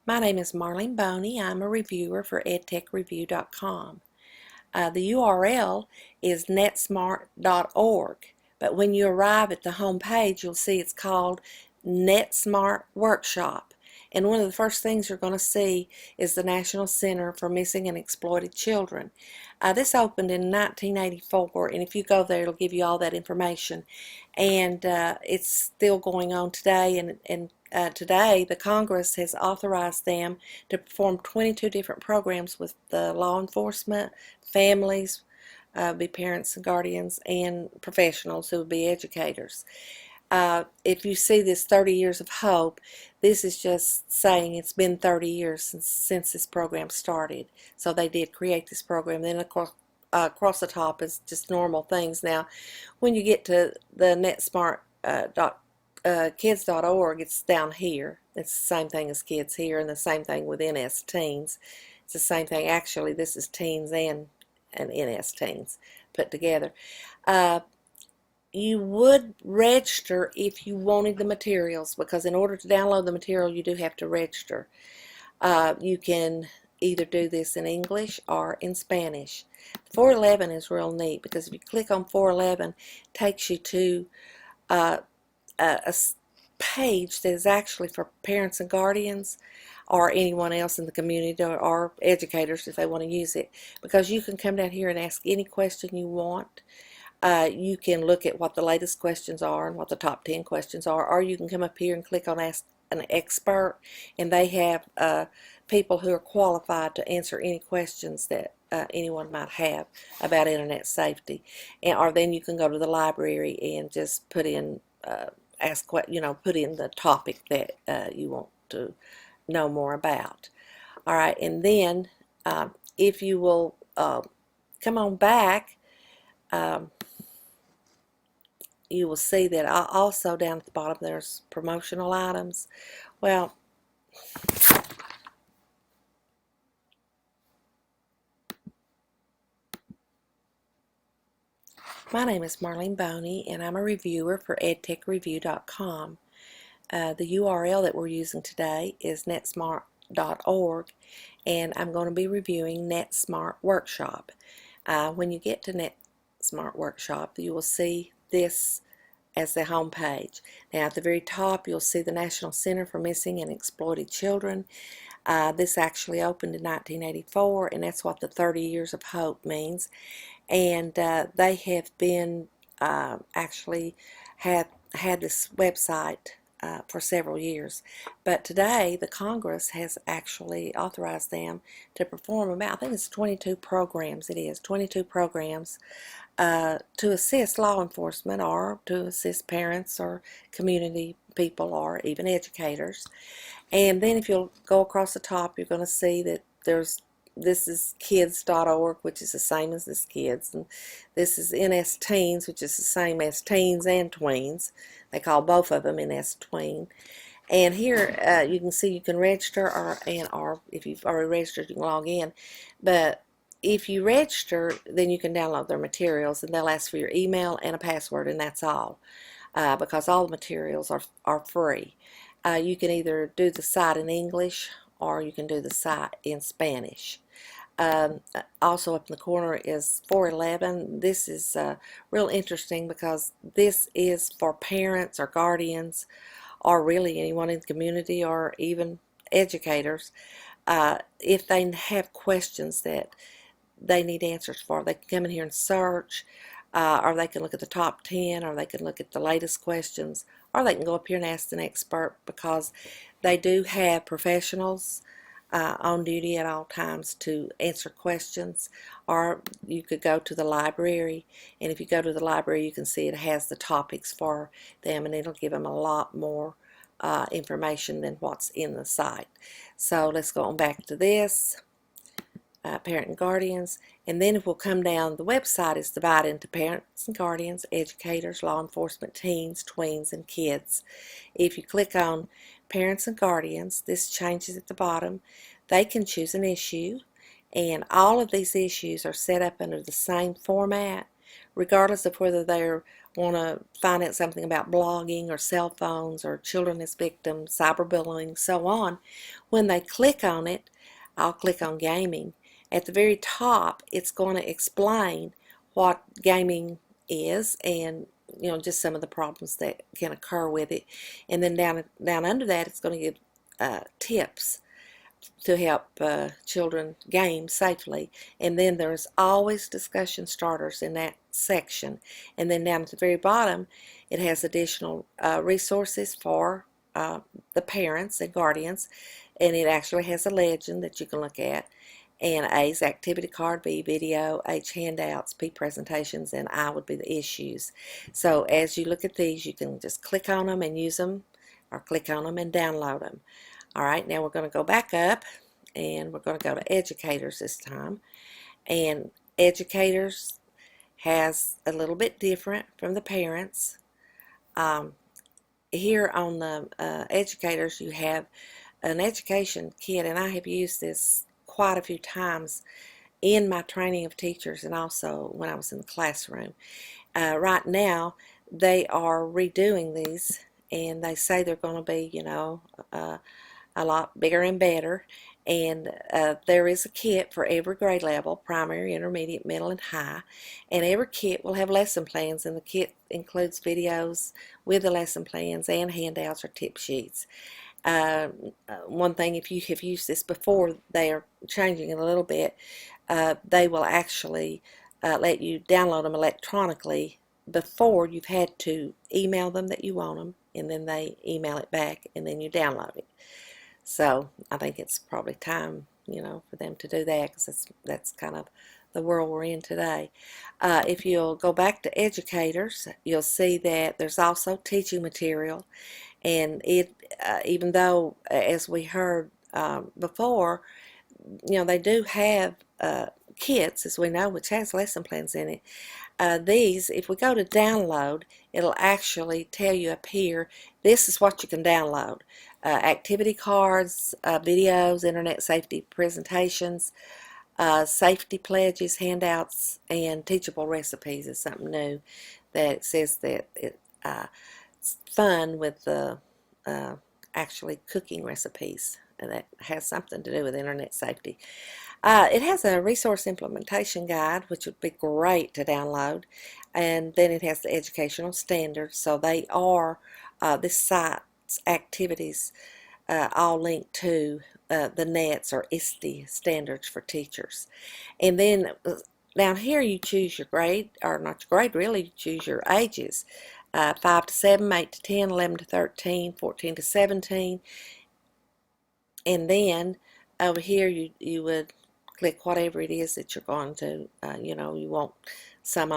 My name is Marlene Boney. I'm a reviewer for edtechreview.com. The URL is netsmartz.org, but when you arrive at the home page, you'll see it's called NetSmart Workshop. And one of the first things you're going to see is the National Center for Missing and Exploited Children. This opened in 1984, and if you go there, it'll give you all that information. And it's still going on today, and today the Congress has authorized them to perform 22 different programs with the law enforcement, families, be parents and guardians, and professionals who would be educators. If you see this 30 years of hope, this is just saying it's been 30 years since this program started. So they did create this program. Then of course across the top is just normal things. Now when you get to the netsmartz.kids.org, it's down here. It's the same thing as kids here, and the same thing with NS Teens. It's the same thing. Actually, this is teens and NS Teens put together. You would register if you wanted the materials, because in order to download the material you do have to register. You can either do this in English or in Spanish. 411 is real neat, because if you click on 411, it takes you to a page that is actually for parents and guardians or anyone else in the community, or educators if they want to use it, because you can come down here and ask any question you want. You can look at what the latest questions are and what the top 10 questions are, or you can come up here and click on Ask an Expert, and they have people who are qualified to answer any questions that anyone might have about internet safety. Or then you can go to the library and just put in put in the topic that you want to know more about. All right, and then if you will come on back, you will see that also down at the bottom there's promotional items. Well, my name is Marlene Boney, and I'm a reviewer for edtechreview.com. The URL that we're using today is netsmart.org, and I'm going to be reviewing NetSmart Workshop. When you get to NetSmart Workshop, you will see this as the home page. Now at the very top you'll see the National Center for Missing and Exploited Children. This actually opened in 1984, and that's what the 30 years of hope means. And they have been actually had this website for several years, but today the Congress has actually authorized them to perform about, I think it's 22 programs. It is 22 programs to assist law enforcement, or to assist parents or community people, or even educators. And then if you'll go across the top, you're going to see that this is kids.org, which is the same as this kids, and this is NS Teens, which is the same as teens and tweens. They call both of them NS Tween. And here you can see you can register, or if you've already registered, you can log in. But if you register, then you can download their materials, and they'll ask for your email and a password, and that's all, because all the materials are free. You can either do the site in English, or you can do the site in Spanish. Also up in the corner is 411. This is real interesting, because this is for parents or guardians, or really anyone in the community, or even educators. If they have questions that they need answers for, they can come in here and search, or they can look at the top 10, or they can look at the latest questions, or they can go up here and ask an expert, because they do have professionals on duty at all times to answer questions. Or you could go to the library, and if you go to the library, you can see it has the topics for them, and it'll give them a lot more information than what's in the site. So let's go on back to this. Parent and guardians, and then if we'll come down, the website is divided into parents and guardians, educators, law enforcement, teens, tweens, and kids. If you click on parents and guardians, this changes at the bottom. They can choose an issue, and all of these issues are set up under the same format, regardless of whether they're want to find out something about blogging or cell phones or children as victims, cyberbullying, so on, when they click on it, I'll click on gaming. At the very top, it's going to explain what gaming is and just some of the problems that can occur with it. And then down under that, it's going to give tips to help children game safely. And then there's always discussion starters in that section. And then down at the very bottom, it has additional resources for the parents and guardians, and it actually has a legend that you can look at. And A's activity card, B video, H handouts, P presentations, and I would be the issues. So as you look at these, you can just click on them and use them, or click on them and download them. Alright, now we're going to go back up and we're going to go to Educators this time. And Educators has a little bit different from the parents. Here on the Educators, you have an education kit, and I have used this quite a few times in my training of teachers and also when I was in the classroom. Right now, they are redoing these, and they say they're going to be, a lot bigger and better. And there is a kit for every grade level: primary, intermediate, middle, and high. And every kit will have lesson plans, and the kit includes videos with the lesson plans and handouts or tip sheets. One thing, if you have used this before, they are changing it a little bit. They will actually let you download them electronically before you've had to email them that you want them, and then they email it back, and then you download it. So I think it's probably time, for them to do that, because that's kind of the world we're in today. If you'll go back to Educators, you'll see that there's also teaching material, and even though, as we heard before, they do have kits, as we know, which has lesson plans in it. These, if we go to download, it'll actually tell you up here, this is what you can download. Activity cards, videos, internet safety presentations, safety pledges, handouts, and teachable recipes is something new that says that it's fun with actually cooking recipes, and that has something to do with internet safety. It has a resource implementation guide, which would be great to download, and then it has the educational standards. So they are this site's activities all linked to the NETS or ISTE standards for teachers. And then down here you choose your grade, or not your grade really, you choose your ages. 5 to 7, 8 to 10, 11 to 13, 14 to 17. And then over here you would click whatever it is that you're going to, you want some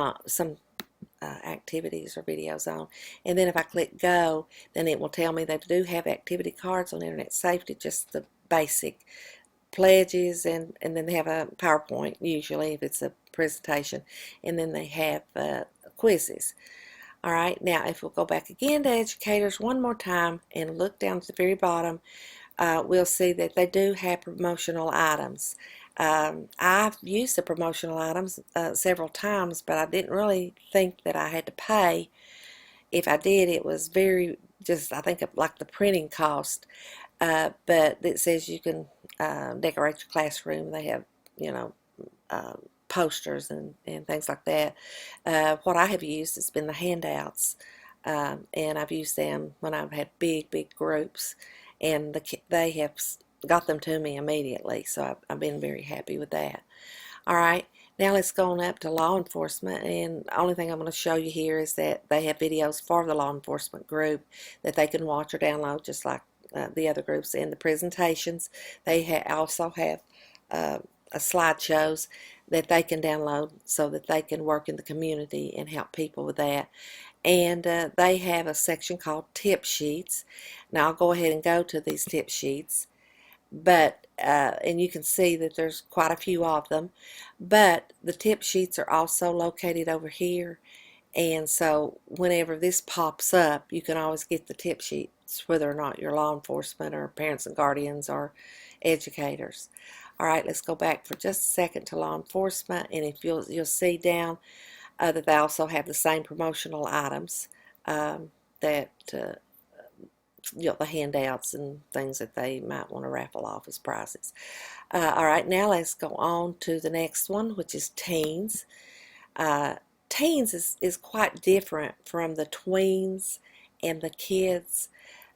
activities or videos on. And then if I click go, then it will tell me they do have activity cards on internet safety, just the basic pledges, and then they have a PowerPoint, usually if it's a presentation, and then they have quizzes. Alright, now if we'll go back again to Educators one more time and look down to the very bottom, we'll see that they do have promotional items. I've used the promotional items several times, but I didn't really think that I had to pay. If I did, it was I think like the printing cost. But it says you can decorate your classroom. They have, posters and things like that. What I have used has been the handouts, and I've used them when I've had big groups, and they have got them to me immediately, so I've been very happy with that. Alright, now let's go on up to law enforcement, and the only thing I'm going to show you here is that they have videos for the law enforcement group that they can watch or download, just like the other groups. In the presentations, they also have slideshows that they can download so that they can work in the community and help people with that. And they have a section called tip sheets. Now I'll go ahead and go to these tip sheets, but and you can see that there's quite a few of them, but the tip sheets are also located over here, and so whenever this pops up, you can always get the tip sheets, whether or not you're law enforcement or parents and guardians or educators. Alright, let's go back for just a second to law enforcement, and if you'll see down that they also have the same promotional items that the handouts and things that they might want to raffle off as prizes. All right, now let's go on to the next one, which is teens. Teens is quite different from the tweens and the kids.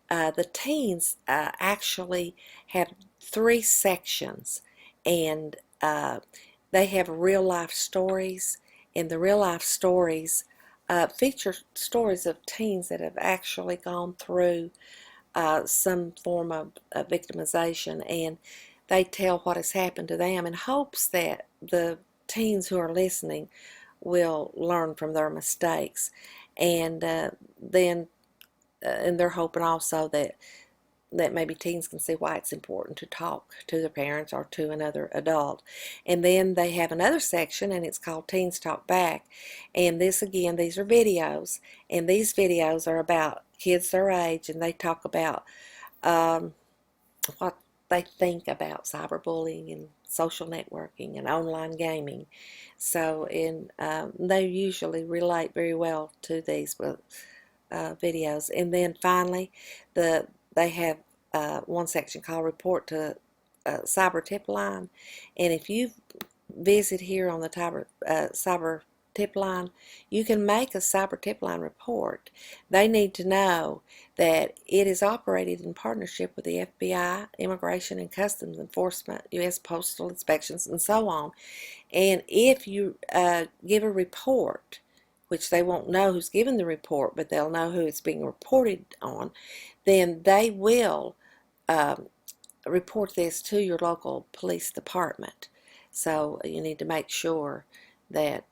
The teens actually have 3 sections, and they have real life stories, and the real life stories feature stories of teens that have actually gone through some form of victimization, and they tell what has happened to them in hopes that the teens who are listening will learn from their mistakes, and then and they're hoping also that maybe teens can see why it's important to talk to their parents or to another adult. And then they have another section, and it's called Teens Talk Back. And this, again, these are videos, and these videos are about kids their age, and they talk about what they think about cyberbullying and social networking and online gaming. So, they usually relate very well to these videos. And then finally, they have one section called Report to Cyber Tip Line. And if you visit here on the cyber tip line, you can make a cyber tip line report. They need to know that it is operated in partnership with the FBI, Immigration and Customs Enforcement, U.S. Postal Inspections, and so on. And if you give a report, which they won't know who's given the report, but they'll know who it's being reported on, then they will report this to your local police department. So you need to make sure that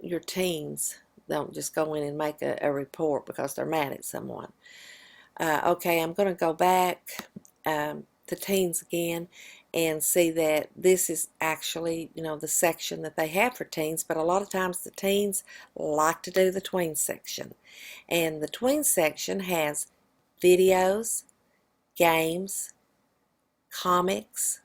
your teens don't just go in and make a report because they're mad at someone. Okay, I'm going to go back to teens again and see that this is actually, the section that they have for teens, but a lot of times the teens like to do the tween section. And the tween section has videos, games, comics,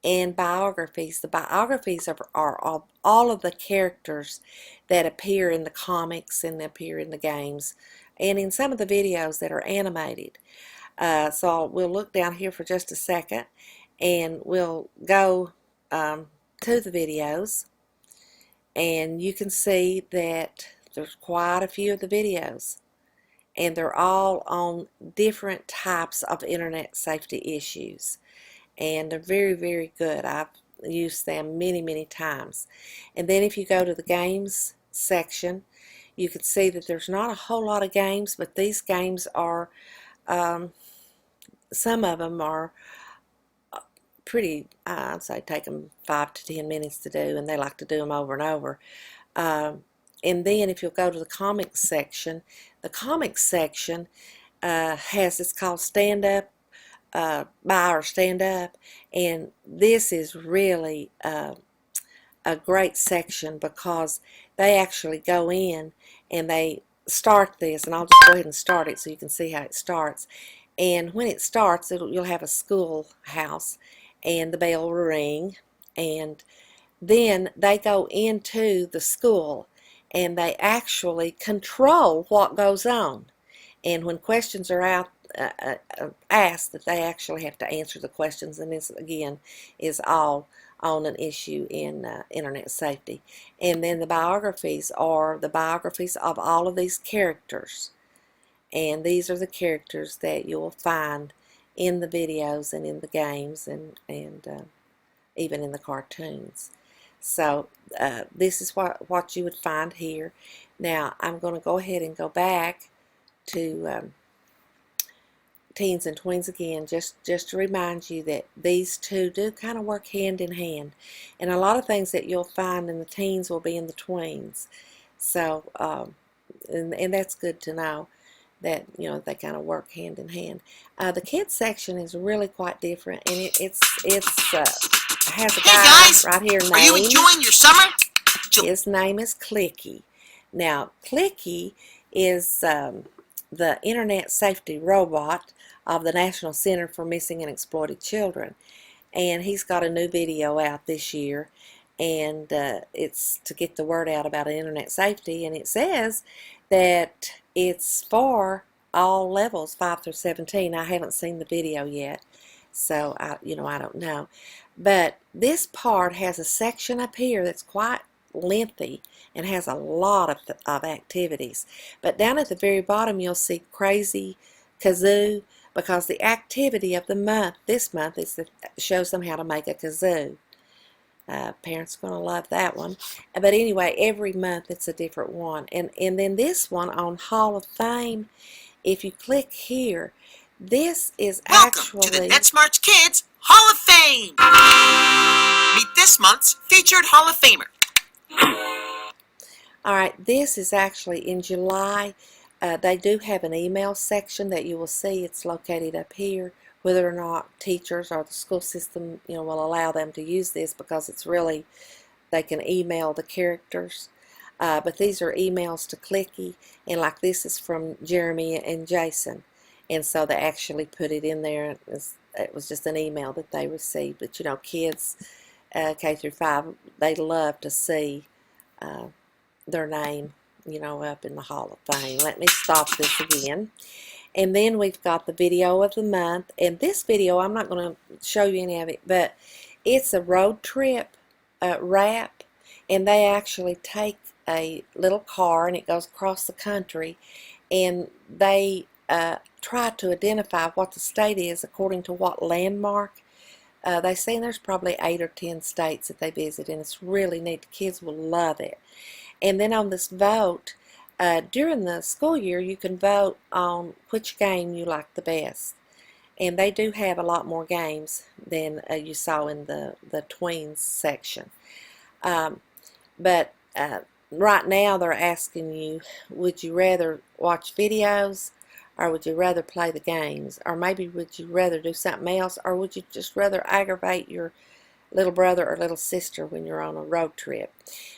and biographies. The biographies are of all of the characters that appear in the comics and appear in the games, and in some of the videos that are animated. So we'll look down here for just a second, and we'll go to the videos, and you can see that there's quite a few of the videos, and they're all on different types of internet safety issues, and they're very, very good. I've used them many, many times. And then if you go to the games section, you can see that there's not a whole lot of games, but these games are some of them are pretty, I'd say take them 5 to 10 minutes to do, and they like to do them over and over. And then if you'll go to the comics section, the comics section it's called Stand Up, Buy or Stand Up, and this is really a great section because they actually go in and they start this, and I'll just go ahead and start it so you can see how it starts. And when it starts, you'll have a schoolhouse, and the bell will ring, and then they go into the school and they actually control what goes on. And when questions are asked, that they actually have to answer the questions, and this again is all on an issue in internet safety. And then the biographies are the biographies of all of these characters, and these are the characters that you'll find in the videos and in the games and even in the cartoons. So this is what you would find here. Now I'm going to go ahead and go back to teens and tweens again, just to remind you that these two do kind of work hand in hand, and a lot of things that you'll find in the teens will be in the tweens. So and that's good to know that they kind of work hand in hand. The kids section is really quite different, and it has a guy right here named. Are you enjoying your summer? His name is Clicky. Now Clicky is the internet safety robot of the National Center for Missing and Exploited Children, and he's got a new video out this year, and it's to get the word out about internet safety, and it says that it's for all levels 5 through 17. I haven't seen the video yet, so I don't know, but this part has a section up here that's quite lengthy and has a lot of activities, but down at the very bottom you'll see Crazy Kazoo, because the activity of the month this month is to show them how to make a kazoo. Parents are going to love that one. But anyway, every month it's a different one. And then this one on Hall of Fame, if you click here, this is Welcome to the netsmartz Kids Hall of Fame. Meet this month's featured Hall of Famer. Alright, this is actually in July. They do have an email section that you will see. It's located up here. Whether or not teachers or the school system, will allow them to use this, because it's really, they can email the characters. But these are emails to Clicky, and like this is from Jeremy and Jason, and so they actually put it in there. It was just an email that they received. But kids K through 5, they love to see their name, up in the Hall of Fame. Let me stop this again. And then we've got the video of the month. And this video, I'm not going to show you any of it, but it's a road trip wrap. And they actually take a little car and it goes across the country. And they try to identify what the state is according to what landmark. They say there's probably 8 or 10 states that they visit. And it's really neat. The kids will love it. And then on this vote, during the school year, you can vote on which game you like the best. And they do have a lot more games than you saw in the tweens section. But right now they're asking you, would you rather watch videos, or would you rather play the games? Or maybe would you rather do something else, or would you just rather aggravate your little brother or little sister when you're on a road trip?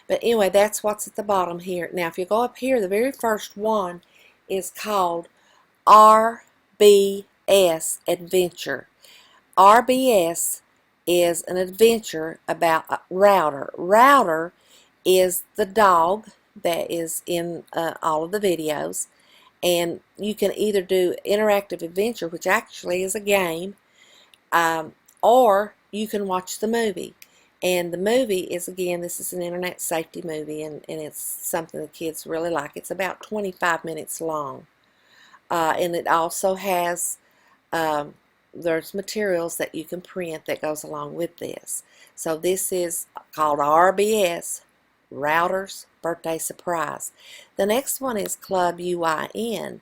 But anyway, that's what's at the bottom here. Now if you go up here, the very first one is called RBS Adventure. RBS is an adventure about a Router. Router is the dog that is in all of the videos, and you can either do interactive adventure, which actually is a game, or you can watch the movie. And the movie is, again, this is an internet safety movie, and it's something the kids really like. It's about 25 minutes long. And it also has, there's materials that you can print that goes along with this. So this is called RBS, Router's Birthday Surprise. The next one is Club UIN.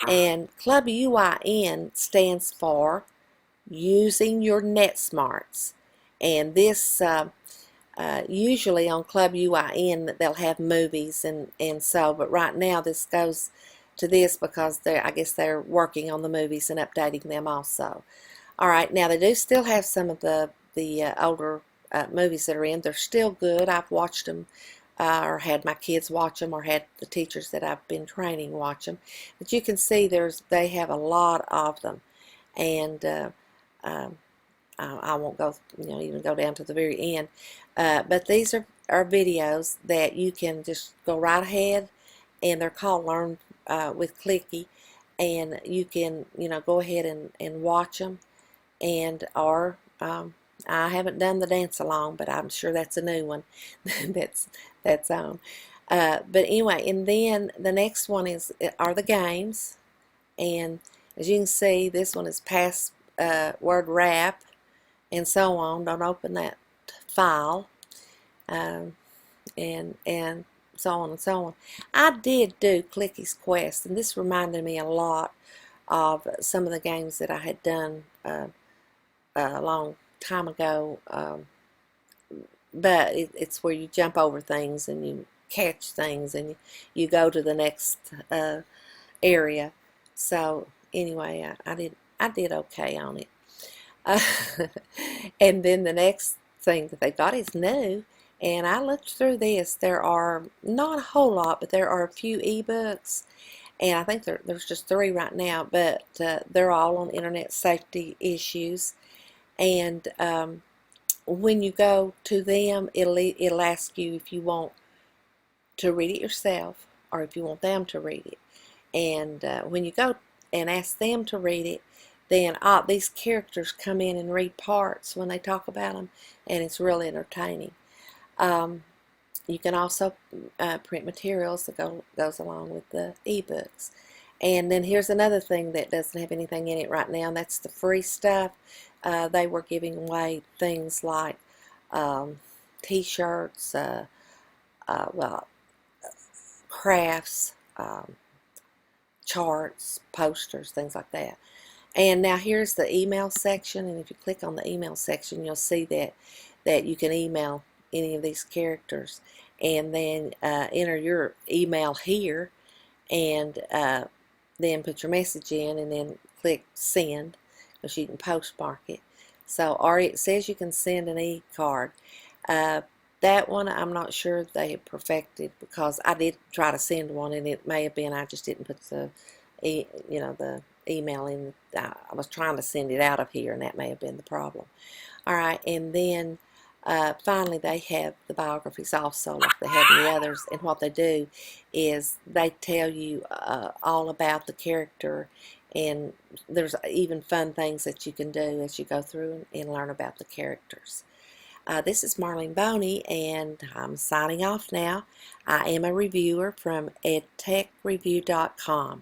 And Club UIN stands for Using Your netsmartz. And this, usually on Club UIN, they'll have movies and so, but right now this goes to this because I guess they're working on the movies and updating them also. Alright, now they do still have some of the older movies that are in. They're still good. I've watched them, or had my kids watch them, or had the teachers that I've been training watch them. But you can see they have a lot of them. And I won't go, even go down to the very end. But these are videos that you can just go right ahead, and they're called Learn with Clicky, and you can, go ahead and watch them, or I haven't done the dance along, but I'm sure that's a new one that's on. But anyway, and then the next one are the games, and as you can see, this one is password wrap, and so on. Don't open that file, and so on and so on. I did do Clicky's Quest, and this reminded me a lot of some of the games that I had done a long time ago, but it's where you jump over things and you catch things and you go to the next area. So anyway, I did okay on it. And then the next thing that they got is new, and I looked through this. There are not a whole lot, but there are a few ebooks, and I think there's just 3 right now, but they're all on internet safety issues. And when you go to them, it'll ask you if you want to read it yourself or if you want them to read it. And when you go and ask them to read it, then these characters come in and read parts when they talk about them, and it's really entertaining. You can also print materials that goes along with the ebooks. And then here's another thing that doesn't have anything in it right now, and that's the free stuff. They were giving away things like t-shirts, well, crafts, charts, posters, things like that. And now here's the email section, and if you click on the email section, you'll see that you can email any of these characters, and then enter your email here, and then put your message in, and then click send, because you can postmark it. So, or it says you can send an e-card. That one I'm not sure they have perfected, because I did try to send one, and it may have been I just didn't put the the email in. I was trying to send it out of here, and that may have been the problem. Alright, and then finally they have the biographies also, like they have in the others, and what they do is they tell you all about the character, and there's even fun things that you can do as you go through and learn about the characters. This is Marlene Boney, and I'm signing off now. I am a reviewer from edtechreview.com.